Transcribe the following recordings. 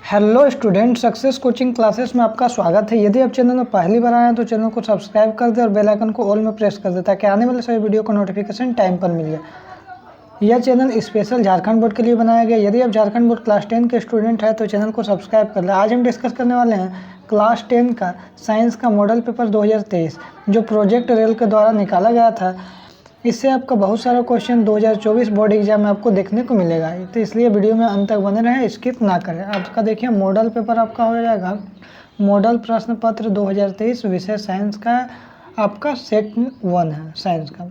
Hello student, success coaching classes में आपका स्वागत है। यदि आप चैनल में पहली बार आए हैं तो चैनल को सब्सक्राइब कर दें और बेल आइकन को ऑल में प्रेस कर दें ताकि आने वाले सभी वीडियो का नोटिफिकेशन टाइम पर मिल जाए। यह चैनल स्पेशल झारखंड बोर्ड के लिए बनाया गया। यदि आप झारखंड बोर्ड क्लास 10 के स्टूडेंट हैं तो चैनल को सब्सक्राइब कर लें। आज हम डिस्कस करने वाले हैं क्लास 10 का साइंस का मॉडल पेपर 2023 जो प्रोजेक्ट रेल के द्वारा निकाला गया था। इससे आपका बहुत सारा क्वेश्चन 2024 बोर्ड एग्जाम में आपको देखने को मिलेगा, तो इसलिए वीडियो में अंत तक बने रहें, स्किप ना करें। आपका देखिए मॉडल पेपर आपका हो जाएगा मॉडल प्रश्न पत्र 2023 विषय साइंस का, आपका सेट 1 है साइंस का।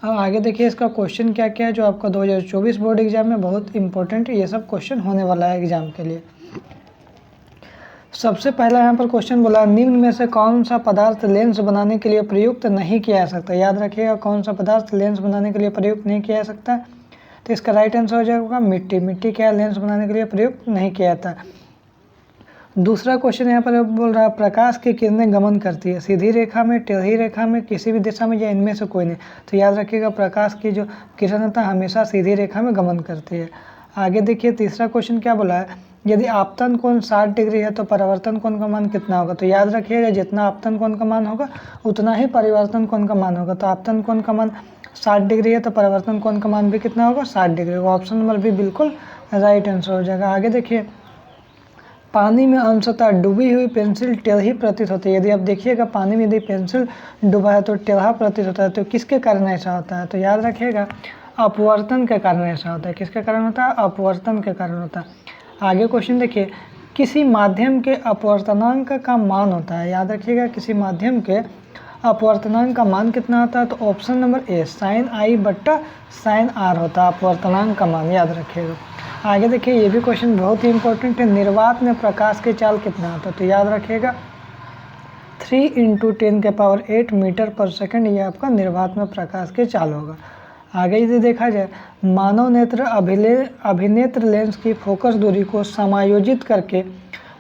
अब आगे देखिए इसका क्वेश्चन क्या क्या है जो आपका 2024 बोर्ड एग्जाम में बहुत इंपॉर्टेंट ये सब क्वेश्चन होने वाला है एग्जाम के लिए। सबसे पहला यहाँ पर क्वेश्चन बोला, निम्न में से कौन सा पदार्थ लेंस बनाने के लिए प्रयुक्त नहीं किया जा सकता। याद रखिएगा कौन सा पदार्थ लेंस बनाने के लिए प्रयुक्त नहीं किया जा सकता, तो इसका राइट आंसर हो जाएगा मिट्टी। मिट्टी क्या लेंस बनाने के लिए प्रयुक्त नहीं किया जाता। दूसरा क्वेश्चन यहाँ पर बोल रहा है, प्रकाश की किरणें गमन करती है सीधी रेखा में, टेढ़ी रेखा में, किसी भी दिशा में या इनमें से कोई नहीं। तो याद रखिएगा प्रकाश की जो किरण होता है हमेशा सीधी रेखा में गमन करती है। आगे देखिए तीसरा क्वेश्चन क्या बोला है, यदि आपतन कोण 60 डिग्री है तो परिवर्तन कोण का मान कितना होगा। तो याद रखिएगा जितना आपतन कोण का मान होगा उतना ही परिवर्तन कोण का मान होगा। तो आपतन कोण का मान 60 डिग्री है तो परिवर्तन कोण का मान भी कितना होगा, 60 डिग्री होगा। ऑप्शन नंबर बी बिल्कुल राइट आंसर हो जाएगा। आगे देखिए, पानी में अंशतः डूबी हुई पेंसिल टेढ़ी प्रतीत होती है। यदि आप देखिएगा पानी में यदि पेंसिल डूबा है तो टेढ़ा प्रतीत होता है, तो किसके कारण ऐसा होता है। तो याद रखिएगा अपवर्तन के कारण ऐसा होता है। किसके कारण होता है, अपवर्तन के कारण होता है। आगे क्वेश्चन देखिए, किसी माध्यम के अपवर्तनांक का मान होता है। याद रखिएगा किसी माध्यम के अपवर्तनांक का मान कितना होता है, तो ऑप्शन नंबर ए साइन आई बट्टा साइन आर होता है अपवर्तनांक का मान, याद रखिएगा। आगे देखिए ये भी क्वेश्चन बहुत ही इंपॉर्टेंट है, निर्वात में प्रकाश की चाल कितना होता है। तो याद रखिएगा 3 × 10⁸ मीटर पर सेकंड ये आपका निर्वात में प्रकाश की चाल होगा। आगे यदि देखा जाए, मानव नेत्र अभिनेत्र लेंस की फोकस दूरी को समायोजित करके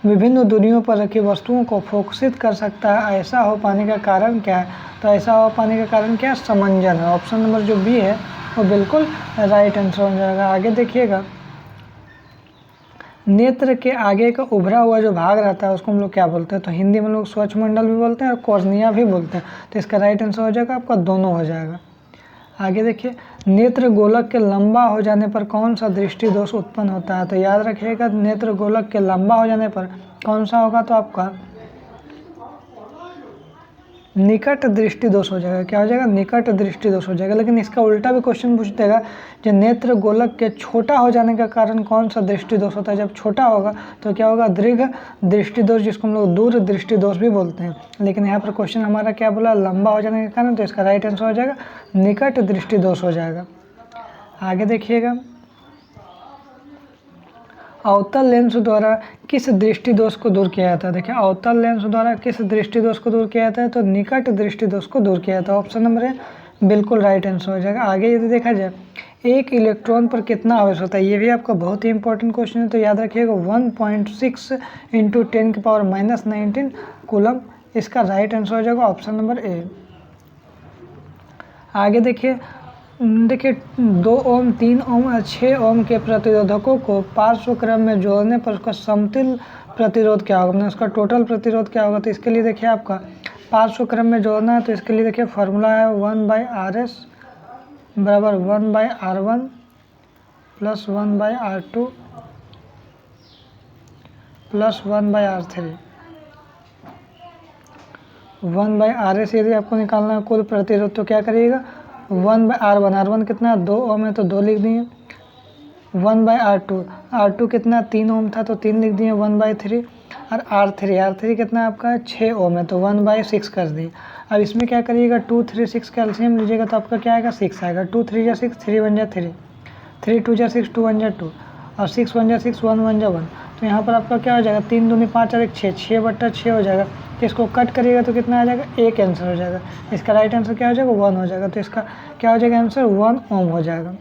विभिन्न दूरियों पर रखी वस्तुओं को फोकसित कर सकता है। ऐसा हो पाने का कारण क्या है। तो ऐसा हो पाने का कारण क्या है, समंजन है। ऑप्शन नंबर जो बी है वो बिल्कुल राइट आंसर हो जाएगा। आगे देखिएगा, नेत्र के आगे का उभरा हुआ जो भाग रहता है उसको हम लोग क्या बोलते हैं। तो हिंदी में लोग स्वच्छमंडल भी बोलते हैं और कॉर्निया भी बोलते हैं। तो इसका राइट आंसर हो जाएगा आपका दोनों हो जाएगा। आगे देखिए, नेत्र गोलक के लंबा हो जाने पर कौन सा दृष्टि दोष उत्पन्न होता है। तो याद रखिएगा नेत्र गोलक के लंबा हो जाने पर कौन सा होगा, तो आपका निकट दृष्टि दोष हो जाएगा। क्या हो जाएगा, निकट दृष्टि दोष हो जाएगा। लेकिन इसका उल्टा भी क्वेश्चन पूछ देगा, जो नेत्र गोलक के छोटा हो जाने का कारण कौन सा दृष्टि दोष होता है। जब छोटा होगा तो क्या होगा, दीर्घ दृष्टि दोष, जिसको हम लोग दूर दृष्टि दोष भी बोलते हैं। लेकिन यहाँ पर क्वेश्चन हमारा क्या बोला, लंबा हो जाने के कारण, तो इसका राइट आंसर हो जाएगा निकट दृष्टि दोष हो जाएगा। आगे देखिएगा, अवतल लेंस द्वारा किस दृष्टि दोष को दूर किया जाता है। देखिए अवतल लेंस द्वारा किस दृष्टि दोष को दूर किया जाता है, तो निकट दृष्टि दोष को दूर किया जाता है। ऑप्शन नंबर ए बिल्कुल राइट आंसर हो जाएगा। आगे यदि देखा जाए, एक इलेक्ट्रॉन पर कितना आवेश होता है, ये भी आपका बहुत ही इंपॉर्टेंट क्वेश्चन है। तो याद रखिएगा 1.6 × 10⁻⁻19 कूलम इसका राइट आंसर हो जाएगा ऑप्शन नंबर ए। आगे देखिए 2 ओम 3 ओम और 6 ओम के प्रतिरोधकों को पार्श्व क्रम में जोड़ने पर उसका समतुल्य प्रतिरोध क्या होगा, उसका टोटल प्रतिरोध क्या होगा। तो इसके लिए देखिए आपका पार्श्व क्रम में जोड़ना है, तो इसके लिए देखिए फार्मूला है 1/Rs बराबर 1/R1 plus 1/R2 plus 1/R3। 1/Rs यदि आपको निकालना है कुल प्रतिरोध, तो क्या करिएगा 1/R1, R1 कितना 2 ओम है तो 2 लिख दिए। 1/R2, R2 कितना 3 ओम था तो 3 लिख दिए 1/3। और R3 कितना आपका 6 ओम है तो 1/6 कर दिए। अब इसमें क्या करिएगा 2 3 6 का एलसीएम लीजिएगा तो आपका क्या आएगा 6 आएगा। 2 3 जा 6, 3 1 जा 3, 3 2 जा 6, 2 1 जा 2 और 6 1 जा 6, 1 1 जा 1। तो यहाँ पर आपका क्या हो जाएगा 3 दूनी 5 और 1 6, 6/6 हो जाएगा। इसको कट करिएगा तो कितना आ जाएगा 1 आंसर हो जाएगा। इसका राइट आंसर क्या हो जाएगा 1 हो जाएगा। तो इसका क्या हो जाएगा आंसर 1 ओम हो जाएगा।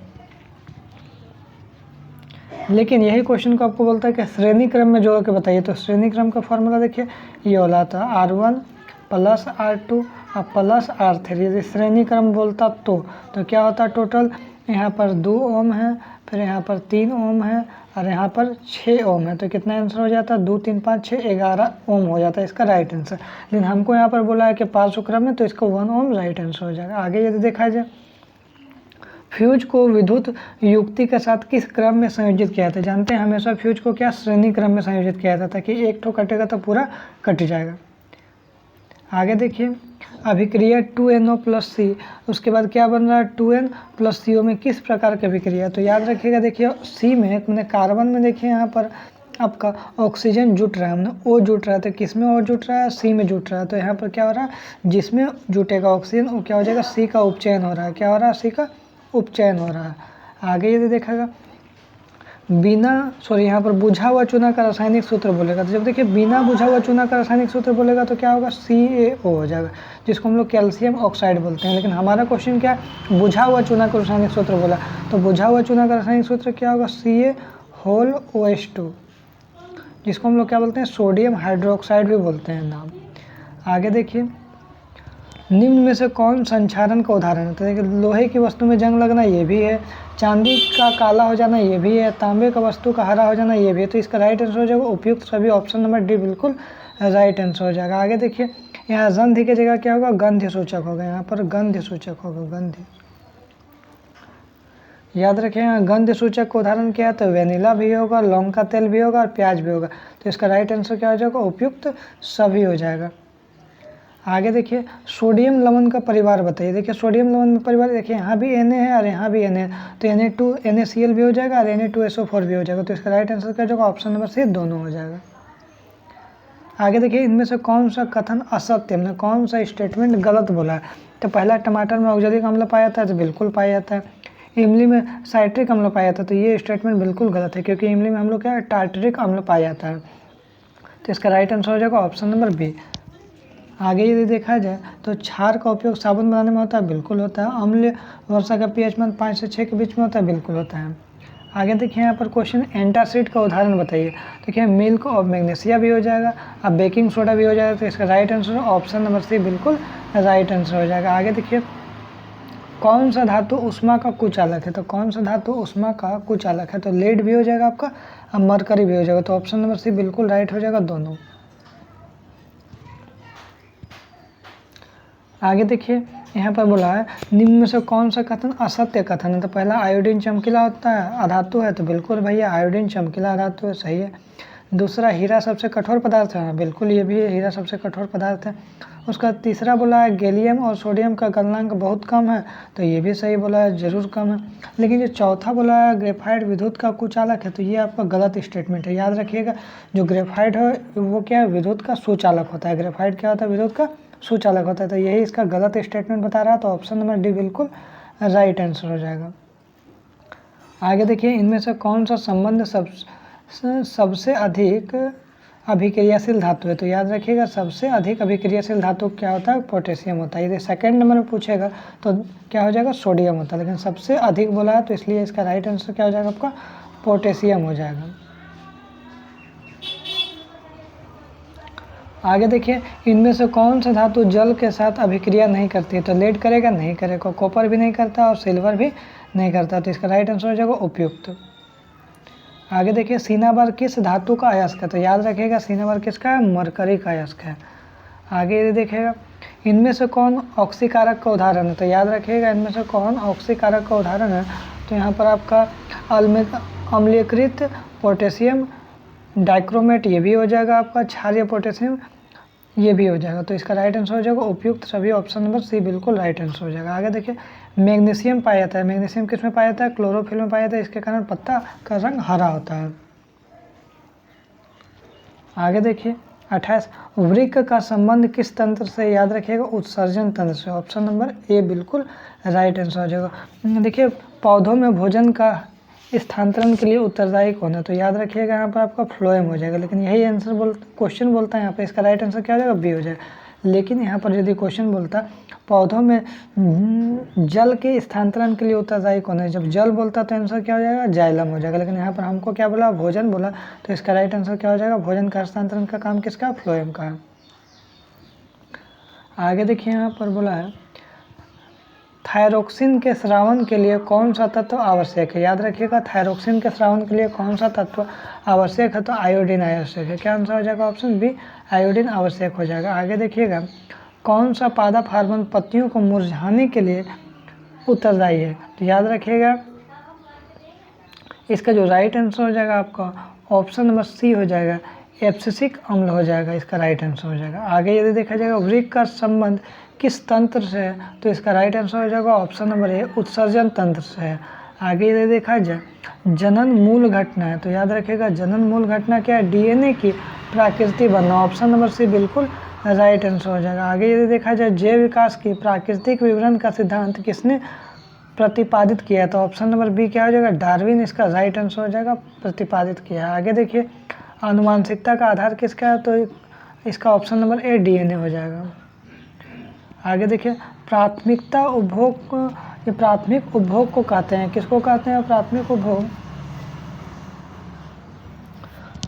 लेकिन यही क्वेश्चन को आपको बोलता है कि श्रेणी क्रम में जोड़ के बताइए। तो श्रेणी क्रम का फॉर्मूला देखिए ये वाला था R1 प्लस R2 और प्लस R3। यदि श्रेणी क्रम बोलता तो क्या होता टोटल, यहाँ पर 2 ओम है, फिर यहाँ पर 3 ओम है और यहाँ पर 6 ओम है, तो कितना आंसर हो जाता है, 2 3 5 6 11 ओम हो जाता है इसका राइट आंसर। लेकिन हमको यहाँ पर बोला है कि पार्श्व क्रम में, तो इसका 1 ओम राइट आंसर हो जाएगा। आगे यदि देखा जाए, फ्यूज को विद्युत युक्ति के साथ किस क्रम में संयोजित किया जाता है। जानते हैं हमेशा फ्यूज को क्या श्रेणी क्रम में संयोजित किया जाता है, कि एक ठो कटेगा तो पूरा कट जाएगा। आगे देखिए, अभिक्रिया 2NO + C, उसके बाद क्या बन रहा है 2N + CO में किस प्रकार की अभिक्रिया। तो याद रखिएगा, देखिए C में मैंने कार्बन में देखिए यहाँ पर आपका ऑक्सीजन जुट रहा है, हमने O जुट रहा है, तो किस में O जुट रहा है, C में जुट रहा है। तो यहाँ पर क्या हो रहा है, जिसमें जुटेगा ऑक्सीजन वो क्या हो जाएगा, C का उपचयन हो रहा है। क्या हो रहा है, C का उपचयन हो रहा है। आगे यदि देखेगा, यहाँ पर बुझा हुआ चूना का रासायनिक सूत्र बोलेगा, तो जब देखिए बिना बुझा हुआ चूना का रासायनिक सूत्र बोलेगा तो क्या होगा, CaO हो जाएगा, जिसको हम लोग कैल्शियम ऑक्साइड बोलते हैं। लेकिन हमारा क्वेश्चन क्या है, बुझा हुआ चूना का रासायनिक सूत्र बोला, तो बुझा हुआ चूना का रासायनिक सूत्र क्या होगा, CaOH2, जिसको हम लोग क्या बोलते हैं, सोडियम हाइड्रोक्साइड भी बोलते हैं नाम। आगे देखिए, निम्न में से कौन संक्षारण का उदाहरण है। तो देखिए, लोहे की वस्तु में जंग लगना ये भी है, चांदी का काला हो जाना ये भी है, तांबे का वस्तु का हरा हो जाना ये भी है। तो इसका राइट आंसर हो जाएगा उपयुक्त सभी, ऑप्शन नंबर डी बिल्कुल राइट आंसर हो जाएगा। आगे देखिए, यहाँ संधि की जगह क्या होगा, गंध सूचक होगा, यहाँ पर गंध सूचक होगा, गंध। याद रखें, यहाँ गंध सूचक का उदाहरण क्या है, तो वेनिला भी होगा, लौंग का तेल भी होगा और प्याज भी होगा। तो इसका राइट आंसर क्या हो जाएगा, उपयुक्त सभी हो जाएगा। आगे देखिए, सोडियम लवण का परिवार बताइए। देखिए सोडियम लवण में परिवार, देखिए यहाँ भी Na है और यहाँ भी Na है, तो Na2 NaCl भी हो जाएगा और Na2SO4 भी हो जाएगा। तो इसका राइट आंसर क्या हो जाएगा, ऑप्शन नंबर सी दोनों हो जाएगा। आगे देखिए, इनमें से कौन सा कथन असत्य, हमने कौन सा स्टेटमेंट गलत बोला है। तो पहला, टमाटर में ऑक्जेलिक अम्ल पाया जाता है, तो बिल्कुल पाया जाता है। इमली में साइट्रिक अम्ल पाया जाता है, तो ये स्टेटमेंट बिल्कुल गलत है, क्योंकि इमली में हम लोग क्या टार्टरिक अम्ल पाया जाता है। तो इसका राइट आंसर हो जाएगा ऑप्शन नंबर बी। आगे यदि देखा जाए, तो क्षार का उपयोग साबुन बनाने में होता है, बिल्कुल होता है। अम्ल वर्षा का pH मान 5 से 6 के बीच में होता है, बिल्कुल होता है। आगे देखिए, यहाँ पर क्वेश्चन एंटासिड का उदाहरण बताइए। देखिए, मिल्क और मैग्नीशिया भी हो जाएगा, अब बेकिंग सोडा भी हो जाएगा। तो इसका right answer option number C बिल्कुल राइट आंसर हो जाएगा। आगे देखिए, कौन सा धातु उष्मा का कुचालक है। तो कौन सा धातु उष्मा का कुचालक है, तो लेड भी हो जाएगा आपका, अब मरकरी भी हो जाएगा। तो ऑप्शन नंबर सी बिल्कुल राइट हो जाएगा, दोनों। आगे देखिए, यहाँ पर बोला है, निम्न में से कौन सा कथन असत्य कथन है। तो पहला, आयोडीन चमकीला होता है, अधातु है, तो बिल्कुल भैया आयोडीन चमकीला अधातु है, सही है। दूसरा, हीरा सबसे कठोर पदार्थ है, बिल्कुल ये भी है, हीरा सबसे कठोर पदार्थ है। उसका तीसरा बोला है, गैलियम और सोडियम का गलनांक बहुत कम है, तो ये भी सही बोला है, जरूर कम है। लेकिन जो चौथा बोला है, ग्रेफाइट विद्युत का कुचालक है, तो ये आपका गलत स्टेटमेंट है। याद रखिएगा, जो ग्रेफाइट है वो क्या है, विद्युत का सुचालक होता है। ग्रेफाइट क्या होता है, विद्युत का सुचालक होता है। तो यही इसका गलत स्टेटमेंट बता रहा है, तो ऑप्शन नंबर डी बिल्कुल राइट आंसर हो जाएगा। आगे देखिए, इनमें से कौन सा संबंध सबसे अधिक अभिक्रियाशील धातु है। तो याद रखिएगा, सबसे अधिक अभिक्रियाशील धातु क्या होता है, पोटेशियम होता है। यदि सेकंड नंबर में पूछेगा तो क्या हो जाएगा, सोडियम होता है। लेकिन सबसे अधिक बोला है, तो इसलिए इसका राइट आंसर क्या हो जाएगा, आपका पोटेशियम हो जाएगा। आगे देखिए, इनमें से कौन सा धातु जल के साथ अभिक्रिया नहीं करती है। तो लेड करेगा, नहीं करेगा, कॉपर भी नहीं करता और सिल्वर भी नहीं करता। तो इसका राइट आंसर हो जाएगा उपयुक्त। आगे देखिए, सीनाबर किस धातु का अयस्क है। तो याद रखिएगा, सीनाबर किसका है, मरकरी का अयस्क है। आगे ये देखिएगा, इनमें से कौन ऑक्सीकारक का उदाहरण है। तो याद रखिएगा, इनमें से कौन ऑक्सीकारक का उदाहरण है। तो यहाँ पर आपका अम्लीकृत पोटेशियम डाइक्रोमेट ये भी हो जाएगा, आपका क्षारीय पोटेशियम ये भी हो जाएगा। तो इसका राइट आंसर हो जाएगा उपयुक्त सभी, ऑप्शन नंबर सी बिल्कुल राइट आंसर हो जाएगा। आगे देखिए, मैग्नीशियम पाया जाता है। मैग्नीशियम किस में पाया जाता है, क्लोरोफिल में पाया जाता है, इसके कारण पत्ता का रंग हरा होता है। आगे देखिए, 28, वृक्क का संबंध किस तंत्र से। याद रखिएगा, उत्सर्जन तंत्र से, ऑप्शन नंबर ए बिल्कुल राइट आंसर हो जाएगा। देखिए, पौधों में भोजन का स्थानांतरण के लिए उत्तरदायी कौन है। तो याद रखिएगा, यहाँ पर आपका फ्लोएम हो जाएगा। लेकिन यही आंसर क्वेश्चन बोलता है यहाँ पे, इसका राइट आंसर क्या हो जाएगा, बी हो जाएगा। लेकिन यहाँ पर यदि क्वेश्चन बोलता पौधों में जल के स्थानांतरण के लिए उत्तरदायी कौन है, जब जल बोलता तो आंसर क्या हो जाएगा, जाइलम हो जाएगा। लेकिन यहाँ पर हमको क्या बोला, भोजन बोला, तो इसका राइट आंसर क्या हो जाएगा, भोजन का हस्तांतरण का काम किसका, फ्लोएम का है। आगे देखिए, यहाँ पर बोला है, थायरोक्सिन के स्रावन के लिए कौन सा तत्व आवश्यक है? याद रखिएगा, थायरोक्सिन के स्रावन के लिए कौन सा तत्व आवश्यक है? तो आयोडीन आवश्यक है। क्या आंसर हो जाएगा? ऑप्शन बी, आयोडीन आवश्यक हो जाएगा। आगे देखिएगा, कौन सा पादप हार्मोन पत्तियों को मुरझाने के लिए उत्तरदायी है? तो याद रखिएगा, इसका जो राइट आंसर हो जाएगा आपका ऑप्शन नंबर सी हो जाएगा, एब्सिसिक अम्ल हो जाएगा, इसका राइट आंसर हो जाएगा। आगे यदि देखा जाएगा वृक्क का संबंध किस तंत्र से है? तो इसका राइट आंसर हो जाएगा ऑप्शन नंबर ए, उत्सर्जन तंत्र से है। आगे यदि देखा जाए जनन मूल घटना है, तो याद रखिएगा जनन मूल घटना क्या है? डीएनए की प्राकृतिक बनना, ऑप्शन नंबर सी बिल्कुल राइट आंसर हो जाएगा। आगे यदि देखा जाए जैव विकास की प्राकृतिक विवरण का सिद्धांत किसने प्रतिपादित किया? तो ऑप्शन नंबर बी क्या हो जाएगा? डार्विन, इसका राइट आंसर हो जाएगा, प्रतिपादित किया। आगे देखिए आनुवांशिकता का आधार किसका है? तो इसका ऑप्शन नंबर ए, डीएनए हो जाएगा। आगे देखिए प्राथमिकता उपभोग को, ये प्राथमिक उपभोग को कहते हैं, किसको कहते हैं प्राथमिक उपभोग?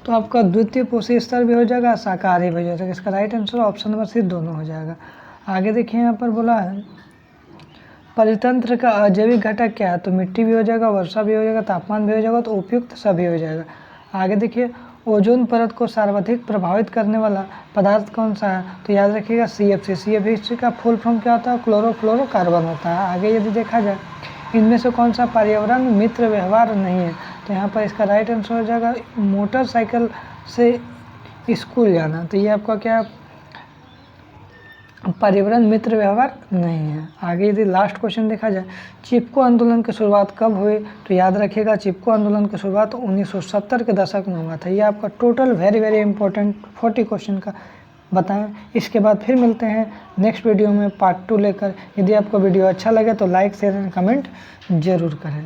तो आपका द्वितीय पोषी स्तर भी हो जाएगा, शाकाहारी भी हो जाएगा। इसका right answer option number C, दोनों हो जाएगा। आगे देखिए यहाँ पर बोला है परितंत्र का अजैविक घटक क्या है? तो मिट्टी भी हो जाएगा, वर्षा भी हो जाएगा, तापमान भी हो जाएगा, तो उपयुक्त सभी हो जाएगा। आगे देखिए ओजोन परत को सर्वाधिक प्रभावित करने वाला पदार्थ कौन सा है? तो याद रखिएगा CFC। CFC का फुल फॉर्म क्या होता है? क्लोरोफ्लोरोकार्बन होता है। आगे यदि देखा जाए इनमें से कौन सा पर्यावरण मित्र व्यवहार नहीं है? तो यहाँ पर इसका राइट आंसर हो जाएगा मोटरसाइकिल से स्कूल जाना। तो ये आपका क्या पर्यावरण मित्र व्यवहार नहीं है। आगे यदि लास्ट क्वेश्चन देखा जाए चिपको आंदोलन की शुरुआत कब हुई? तो याद रखिएगा चिपको आंदोलन की शुरुआत 1970 के दशक में हुआ था। ये आपका टोटल वेरी इंपॉर्टेंट 40 क्वेश्चन का बताएं। इसके बाद फिर मिलते हैं नेक्स्ट वीडियो में पार्ट 2 लेकर। यदि आपको वीडियो अच्छा लगे तो लाइक शेयर एंड कमेंट जरूर करें।